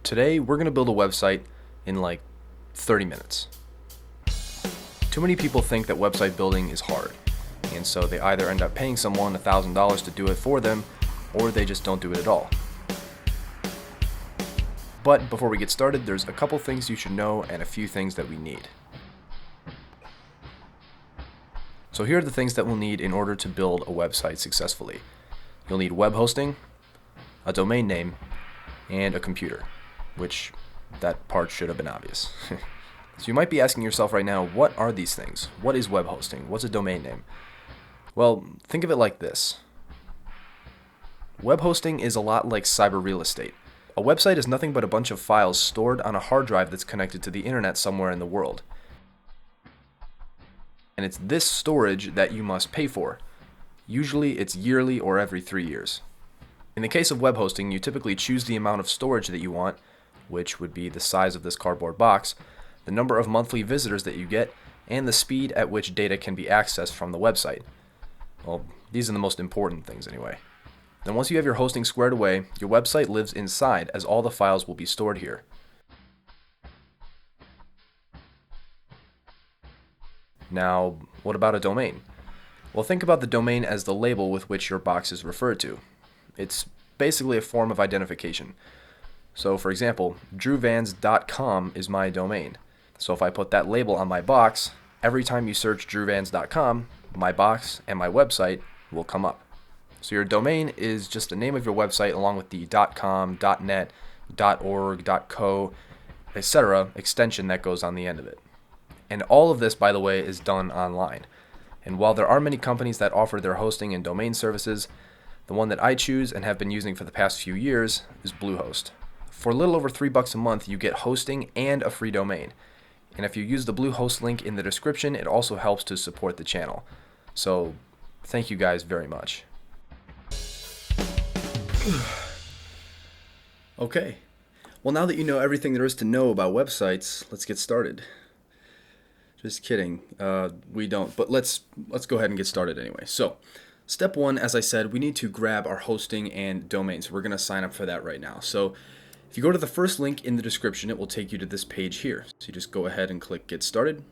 Today, we're going to build a website in like 30 minutes. Too many people think that website building is hard, and so they either end up paying someone $1,000 to do it for them, or they just don't do it at all. But before we get started, there's a couple things you should know and a few things that we need. So here are the things that we'll need in order to build a website successfully. You'll need web hosting, a domain name, and a computer, which that part should have been obvious. So you might be asking yourself right now, what are these things? What is web hosting? What's a domain name? Well, think of it like this. Web hosting is a lot like cyber real estate. A website is nothing but a bunch of files stored on a hard drive that's connected to the internet somewhere in the world. And it's this storage that you must pay for. Usually it's yearly or every 3 years. In the case of web hosting, you typically choose the amount of storage that you want, which would be the size of this cardboard box, the number of monthly visitors that you get, and the speed at which data can be accessed from the website. Well, these are the most important things anyway. Then once you have your hosting squared away, your website lives inside as all the files will be stored here. Now, what about a domain? Well, think about the domain as the label with which your box is referred to. It's basically a form of identification. So for example, drewvans.com is my domain. So if I put that label on my box, every time you search drewvans.com, my box and my website will come up. So your domain is just the name of your website along with the .com, .net, .org, .co, etc. extension that goes on the end of it. And all of this, by the way, is done online. And while there are many companies that offer their hosting and domain services, the one that I choose and have been using for the past few years is Bluehost. For a little over $3 a month, you get hosting and a free domain. And if you use the Bluehost link in the description, it also helps to support the channel. So thank you guys very much. Okay. Well, now that you know everything there is to know about websites, let's get started. Just kidding. We don't, but let's go ahead and get started anyway. So, step one, as I said, we need to grab our hosting and domain. So we're going to sign up for that right now. So if you go to the first link in the description, it will take you to this page here. So you just go ahead and click Get Started.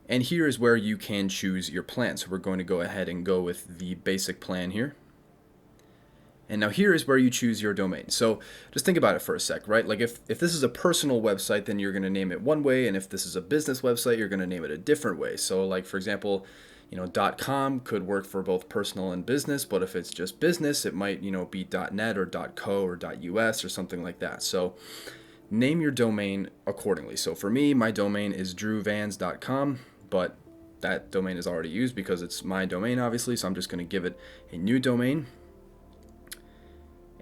And here is where you can choose your plan. So we're going to go ahead and go with the basic plan here. And now here is where you choose your domain. So just think about it for a sec, right? Like if this is a personal website, then you're going to name it one way. And if this is a business website, you're going to name it a different way. So like, for example, .com could work for both personal and business, but if it's just business, it might, be .net or .co or .us or something like that. So name your domain accordingly. So for me, my domain is drewvans.com, but that domain is already used because it's my domain, obviously. So I'm just going to give it a new domain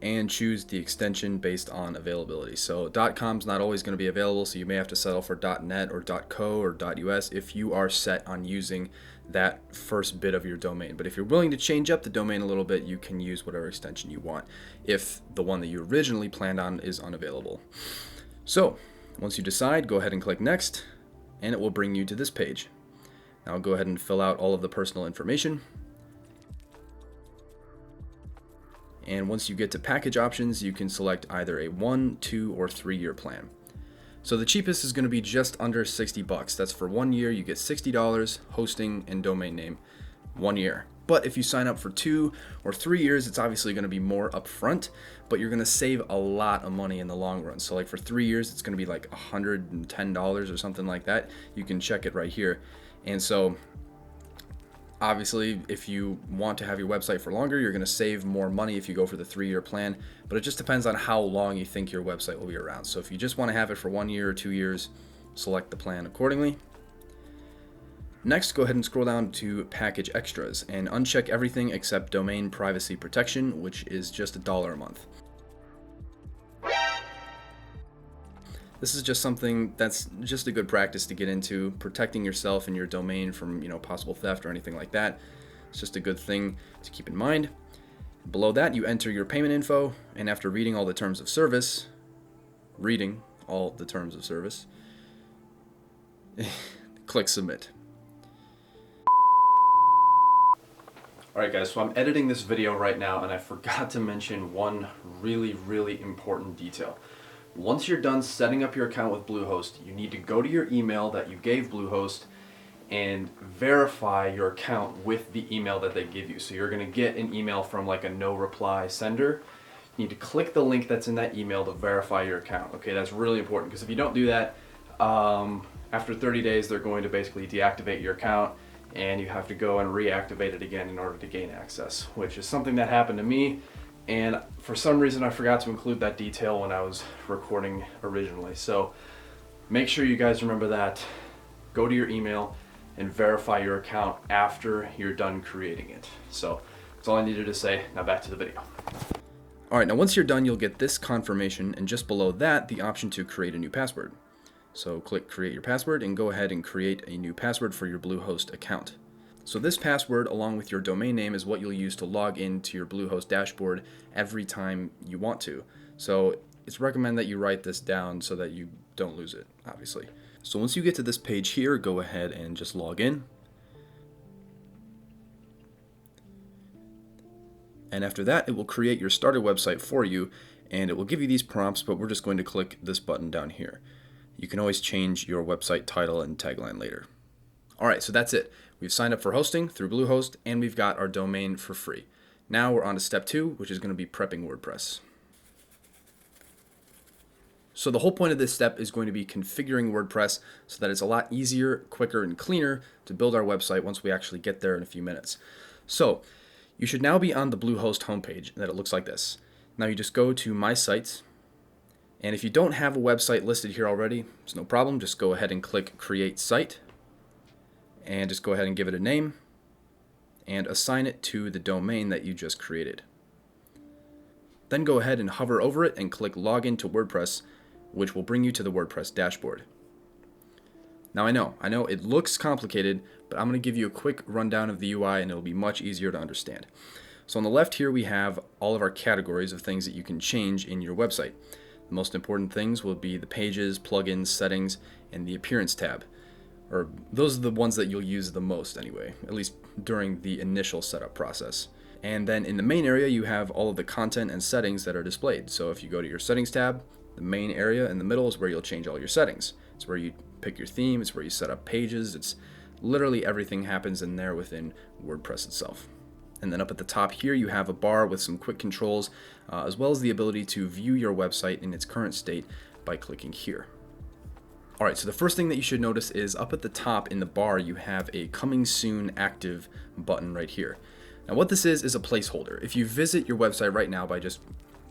and choose the extension based on availability. So .com is not always going to be available, so you may have to settle for .net or .co or .us if you are set on using that first bit of your domain. But if you're willing to change up the domain a little bit, you can use whatever extension you want if the one that you originally planned on is unavailable. So once you decide, go ahead and click Next, and it will bring you to this page. Now go ahead and fill out all of the personal information. And once you get to package options, you can select either a 1, 2, or 3-year plan. So the cheapest is going to be just under $60. That's for 1 year. You get $60 hosting and domain name 1 year. But if you sign up for 2 or 3 years, it's obviously going to be more upfront, but you're going to save a lot of money in the long run. So like for 3 years, it's going to be like $110 or something like that. You can check it right here. And so obviously, if you want to have your website for longer, you're going to save more money if you go for the 3-year plan, but it just depends on how long you think your website will be around. So if you just want to have it for 1 year or 2 years, select the plan accordingly. Next, go ahead and scroll down to Package Extras and uncheck everything except Domain Privacy Protection, which is just $1 a month. This is just something that's just a good practice to get into, protecting yourself and your domain from, possible theft or anything like that. It's just a good thing to keep in mind. Below that, you enter your payment info, and after reading all the terms of service, click Submit. Alright guys, so I'm editing this video right now and I forgot to mention one really important detail. Once you're done setting up your account with Bluehost, you need to go to your email that you gave Bluehost and verify your account with the email that they give you. So you're going to get an email from like a no reply sender. You need to click the link that's in that email to verify your account. Okay, that's really important because if you don't do that, after 30 days they're going to basically deactivate your account and you have to go and reactivate it again in order to gain access, which is something that happened to me, and for some reason I forgot to include that detail when I was recording originally. So make sure you guys remember that. Go to your email and verify your account after you're done creating it. So that's all I needed to say. Now back to the video. Alright, now once you're done, you'll get this confirmation, and just below that, the option to create a new password. So click create your password and go ahead and create a new password for your Bluehost account. So this password, along with your domain name, is what you'll use to log into your Bluehost dashboard every time you want to. So it's recommended that you write this down so that you don't lose it, obviously. So once you get to this page here, go ahead and just log in. And after that, it will create your starter website for you, and it will give you these prompts, but we're just going to click this button down here. You can always change your website title and tagline later. Alright, so that's it. We've signed up for hosting through Bluehost, and we've got our domain for free. Now we're on to step 2, which is going to be prepping WordPress. So the whole point of this step is going to be configuring WordPress so that it's a lot easier, quicker, and cleaner to build our website once we actually get there in a few minutes. So you should now be on the Bluehost homepage, and that it looks like this. Now you just go to My Sites, and if you don't have a website listed here already, it's no problem. Just go ahead and click Create Site, and just go ahead and give it a name, and assign it to the domain that you just created. Then go ahead and hover over it and click Login to WordPress, which will bring you to the WordPress dashboard. Now I know it looks complicated, but I'm going to give you a quick rundown of the UI and it'll be much easier to understand. So on the left here we have all of our categories of things that you can change in your website. The most important things will be the pages, plugins, settings, and the appearance tab. Or those are the ones that you'll use the most anyway, at least during the initial setup process. And then in the main area you have all of the content and settings that are displayed. So if you go to your settings tab, the main area in the middle is where you'll change all your settings. It's where you pick your theme, it's where you set up pages, it's literally everything happens in there within WordPress itself. And then up at the top here you have a bar with some quick controls, as well as the ability to view your website in its current state by clicking here. Alright, so the first thing that you should notice is up at the top in the bar you have a Coming Soon Active button right here. Now what this is a placeholder. If you visit your website right now by just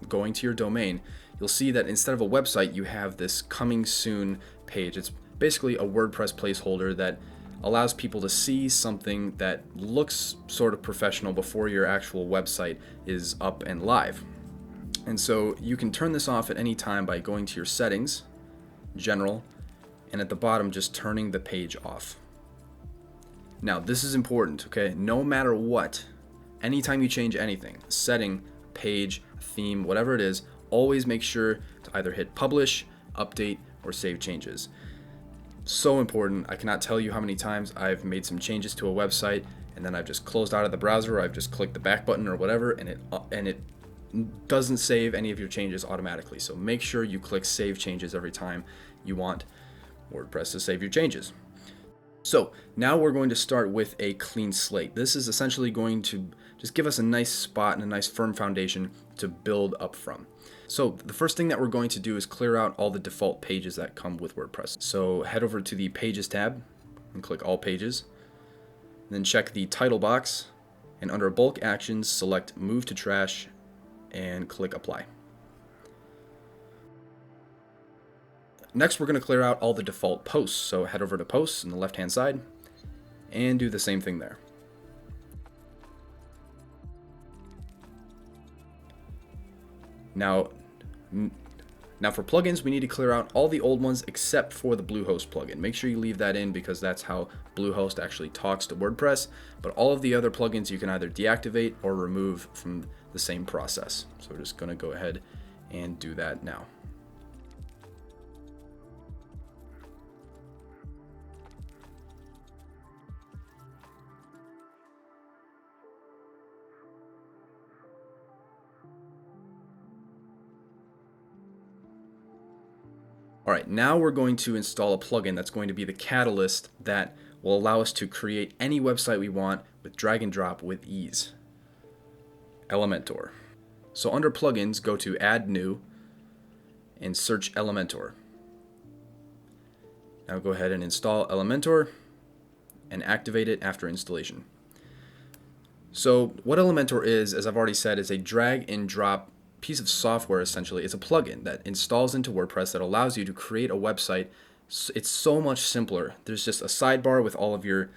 going to your domain, you'll see that instead of a website you have this Coming Soon page. It's basically a WordPress placeholder that allows people to see something that looks sort of professional before your actual website is up and live. And so you can turn this off at any time by going to your settings, general, and at the bottom just turning the page off. Now this is important, okay? No matter what, anytime you change anything, setting, page, theme, whatever it is, always make sure to either hit publish, update, or save changes. So important. I cannot tell you how many times I've made some changes to a website and then I've just closed out of the browser, or I've just clicked the back button or whatever, and it doesn't save any of your changes automatically. So make sure you click save changes every time you want WordPress to save your changes. So now we're going to start with a clean slate. This is essentially going to just give us a nice spot and a nice firm foundation to build up from. So the first thing that we're going to do is clear out all the default pages that come with WordPress. So head over to the Pages tab and click All Pages. Then check the title box, and under Bulk Actions select Move to Trash and click Apply. Next we're going to clear out all the default posts. So head over to Posts on the left hand side and do the same thing there. Now for plugins, we need to clear out all the old ones except for the Bluehost plugin. Make sure you leave that in because that's how Bluehost actually talks to WordPress. But all of the other plugins you can either deactivate or remove from the same process. So we're just going to go ahead and do that now. All right, now we're going to install a plugin that's going to be the catalyst that will allow us to create any website we want with drag and drop with ease. Elementor. So under plugins, go to Add New and search Elementor. Now go ahead and install Elementor and activate it after installation. So what Elementor is, as I've already said, is a drag and drop piece of software. Essentially, it's a plugin that installs into WordPress that allows you to create a website. It's so much simpler. There's just a sidebar with all of your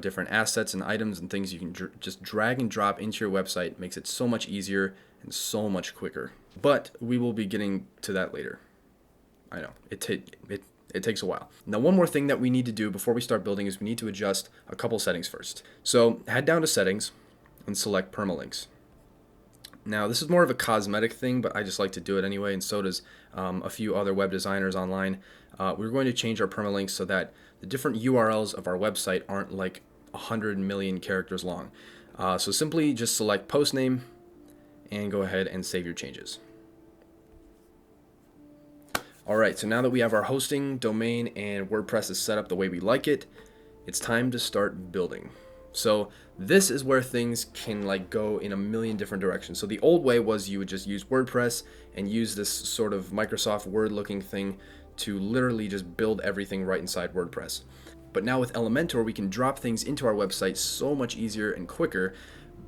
different assets and items and things you can just drag and drop into your website. Makes it so much easier and so much quicker. But we will be getting to that later. I know it takes a while. Now, one more thing that we need to do before we start building is we need to adjust a couple settings first. So head down to Settings and select Permalinks. Now, this is more of a cosmetic thing, but I just like to do it anyway, and so does a few other web designers online. We're going to change our permalinks so that the different URLs of our website aren't like 100 million characters long. So simply just select post name and go ahead and save your changes. All right, so now that we have our hosting, domain, and WordPress is set up the way we like it, it's time to start building. So this is where things can go in a million different directions. So the old way was you would just use WordPress and use this sort of Microsoft Word looking thing to literally just build everything right inside WordPress. But now with Elementor, we can drop things into our website so much easier and quicker,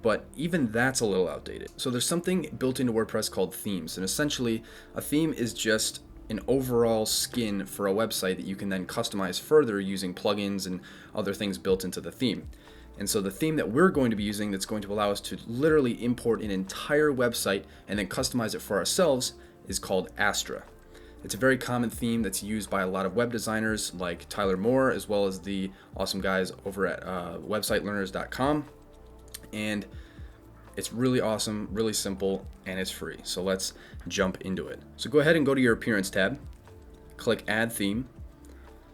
but even that's a little outdated. So there's something built into WordPress called themes, and essentially a theme is just an overall skin for a website that you can then customize further using plugins and other things built into the theme. And so the theme that we're going to be using that's going to allow us to literally import an entire website and then customize it for ourselves is called ASTRA. It's a very common theme that's used by a lot of web designers like Tyler Moore, as well as the awesome guys over at websitelearners.com. And it's really awesome, really simple, and it's free. So let's jump into it. So go ahead and go to your Appearance tab, click Add Theme,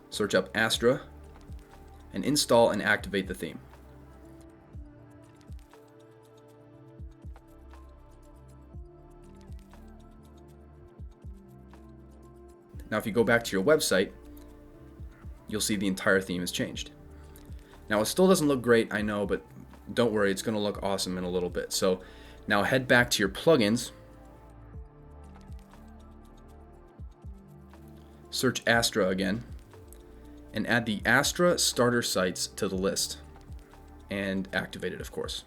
search up ASTRA, and install and activate the theme. Now, if you go back to your website, you'll see the entire theme has changed. Now, it still doesn't look great, I know, but don't worry, it's going to look awesome in a little bit. So now head back to your plugins, search ASTRA again, and add the ASTRA starter sites to the list, and activate it, of course.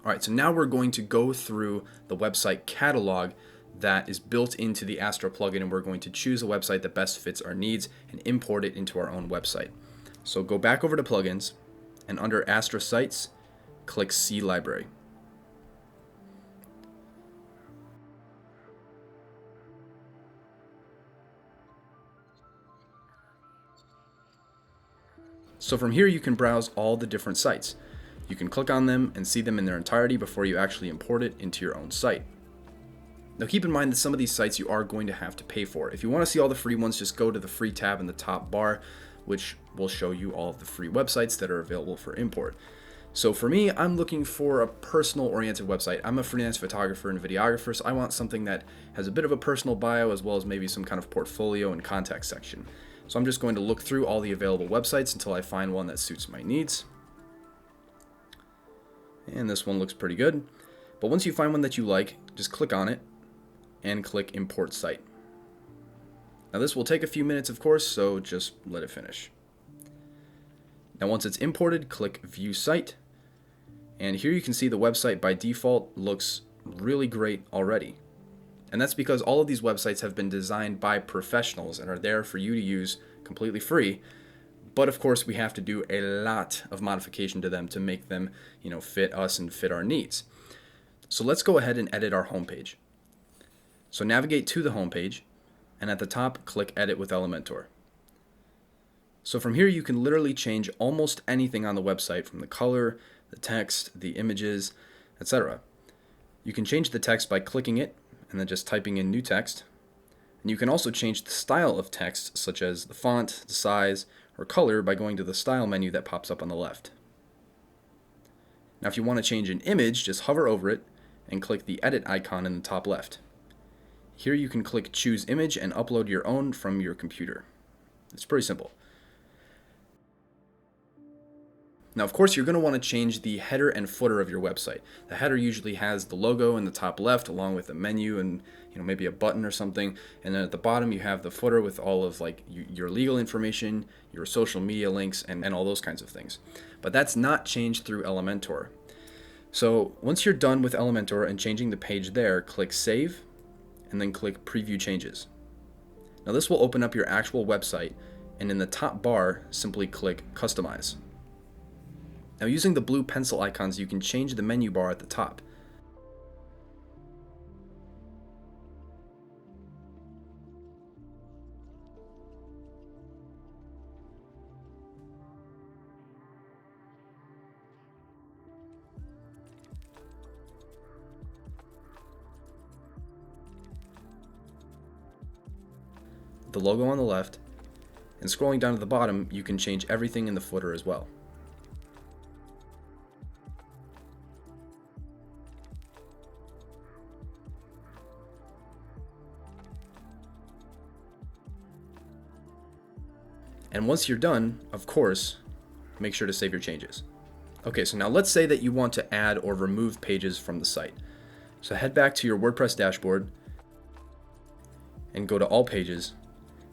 All right, so now we're going to go through the website catalog that is built into the ASTRA plugin, and we're going to choose a website that best fits our needs and import it into our own website. So go back over to plugins, and under ASTRA sites, click See Library. So from here you can browse all the different sites. You can click on them and see them in their entirety before you actually import it into your own site. Now keep in mind that some of these sites you are going to have to pay for. If you want to see all the free ones, just go to the free tab in the top bar, which will show you all of the free websites that are available for import. So for me, I'm looking for a personal oriented website. I'm a freelance photographer and videographer, so I want something that has a bit of a personal bio as well as maybe some kind of portfolio and contact section. So I'm just going to look through all the available websites until I find one that suits my needs. And this one looks pretty good. But once you find one that you like, just click on it and click Import Site. Now this will take a few minutes, of course, so just let it finish. Now once it's imported, click View Site. And here you can see the website by default looks really great already. And that's because all of these websites have been designed by professionals and are there for you to use completely free. But of course, we have to do a lot of modification to them to make them, fit us and fit our needs. So let's go ahead and edit our homepage. So navigate to the homepage, and at the top, click Edit with Elementor. So from here, you can literally change almost anything on the website, from the color, the text, the images, etc. You can change the text by clicking it and then just typing in new text. And you can also change the style of text, such as the font, the size, or color by going to the Style menu that pops up on the left. Now if you want to change an image, just hover over it and click the edit icon in the top left. Here you can click choose image and upload your own from your computer. It's pretty simple. Now, of course, you're going to want to change the header and footer of your website. The header usually has the logo in the top left, along with a menu and maybe a button or something. And then at the bottom, you have the footer with all of like your legal information, your social media links, and all those kinds of things. But that's not changed through Elementor. So once you're done with Elementor and changing the page there, click Save, and then click Preview Changes. Now this will open up your actual website, and in the top bar, simply click Customize. Now using the blue pencil icons, you can change the menu bar at the top. The logo on the left, and scrolling down to the bottom, you can change everything in the footer as well. And once you're done, of course, make sure to save your changes. Okay, so now let's say that you want to add or remove pages from the site. So head back to your WordPress dashboard and go to All Pages.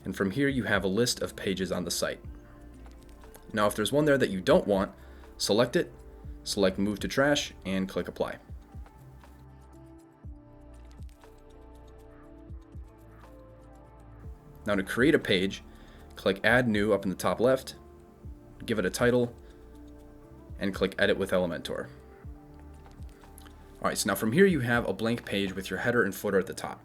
And from here, you have a list of pages on the site. Now, if there's one there that you don't want, select it, select Move to Trash, and click Apply. Now, to create a page, click Add New up in the top left, give it a title, and click Edit with Elementor. Alright, so now from here you have a blank page with your header and footer at the top.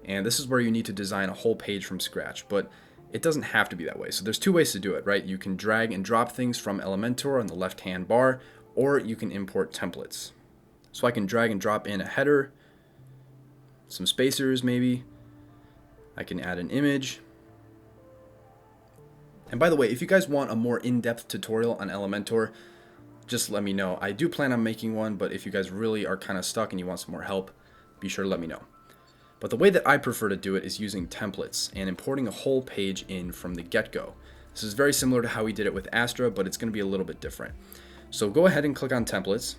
And this is where you need to design a whole page from scratch, but it doesn't have to be that way. So there's two ways to do it, right? You can drag and drop things from Elementor on the left-hand bar, or you can import templates. So I can drag and drop in a header, some spacers maybe. I can add an image. And by the way, if you guys want a more in-depth tutorial on Elementor, just let me know. I do plan on making one, but if you guys really are kind of stuck and you want some more help, be sure to let me know. But the way that I prefer to do it is using templates and importing a whole page in from the get-go. This is very similar to how we did it with ASTRA, but it's going to be a little bit different. So go ahead and click on Templates,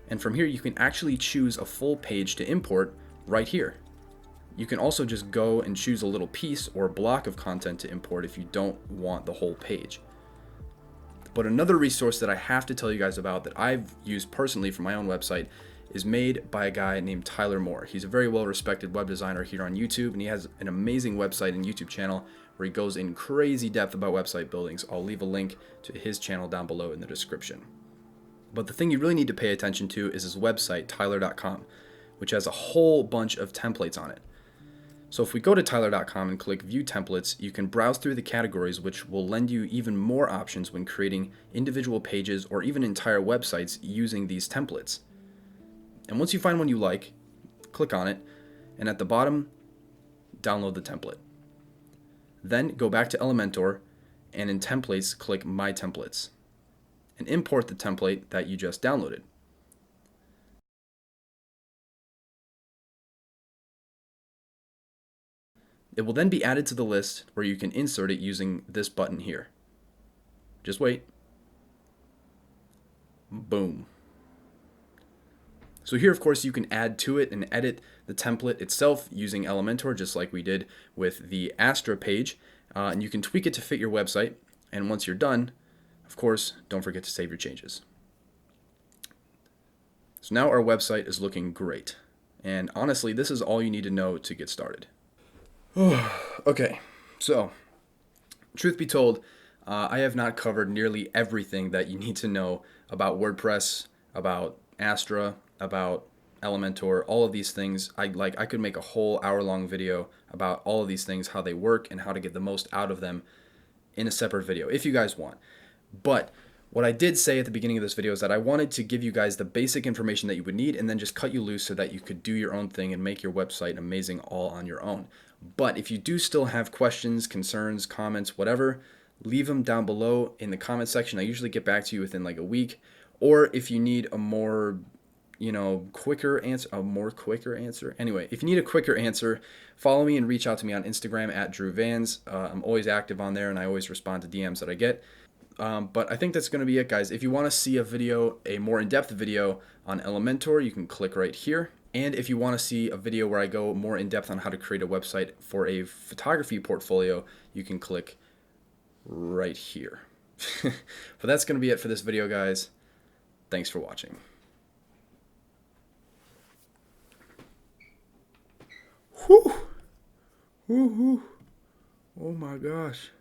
and from here you can actually choose a full page to import right here. You can also just go and choose a little piece or block of content to import if you don't want the whole page. But another resource that I have to tell you guys about that I've used personally for my own website is made by a guy named Tyler Moore. He's a very well-respected web designer here on YouTube, and he has an amazing website and YouTube channel where he goes in crazy depth about website buildings. I'll leave a link to his channel down below in the description. But the thing you really need to pay attention to is his website, tyler.com, which has a whole bunch of templates on it. So if we go to tyler.com and click View Templates, you can browse through the categories, which will lend you even more options when creating individual pages or even entire websites using these templates. And once you find one you like, click on it, and at the bottom, download the template. Then go back to Elementor, and in Templates, click My Templates, and import the template that you just downloaded. It will then be added to the list where you can insert it using this button here. Just wait. Boom. So here, of course, you can add to it and edit the template itself using Elementor, just like we did with the ASTRA page. And you can tweak it to fit your website. And once you're done, of course, don't forget to save your changes. So now our website is looking great. And honestly, this is all you need to know to get started. Okay, so truth be told, I have not covered nearly everything that you need to know about WordPress, about ASTRA, about Elementor, all of these things. I could make a whole hour-long video about all of these things, how they work, and how to get the most out of them in a separate video, if you guys want. But what I did say at the beginning of this video is that I wanted to give you guys the basic information that you would need and then just cut you loose so that you could do your own thing and make your website amazing all on your own. But if you do still have questions, concerns, comments, whatever, leave them down below in the comment section. I usually get back to you within like a week Or if you need a more quicker answer, Anyway, if you need a quicker answer, follow me and reach out to me on Instagram at Drew Vans. I'm always active on there and I always respond to DMs that I get. But I think that's going to be it, guys. If you want to see a more in-depth video on Elementor, you can click right here. And if you want to see a video where I go more in-depth on how to create a website for a photography portfolio, you can click right here. But that's going to be it for this video, guys. Thanks for watching. Whew. Whew, whew. Oh my gosh.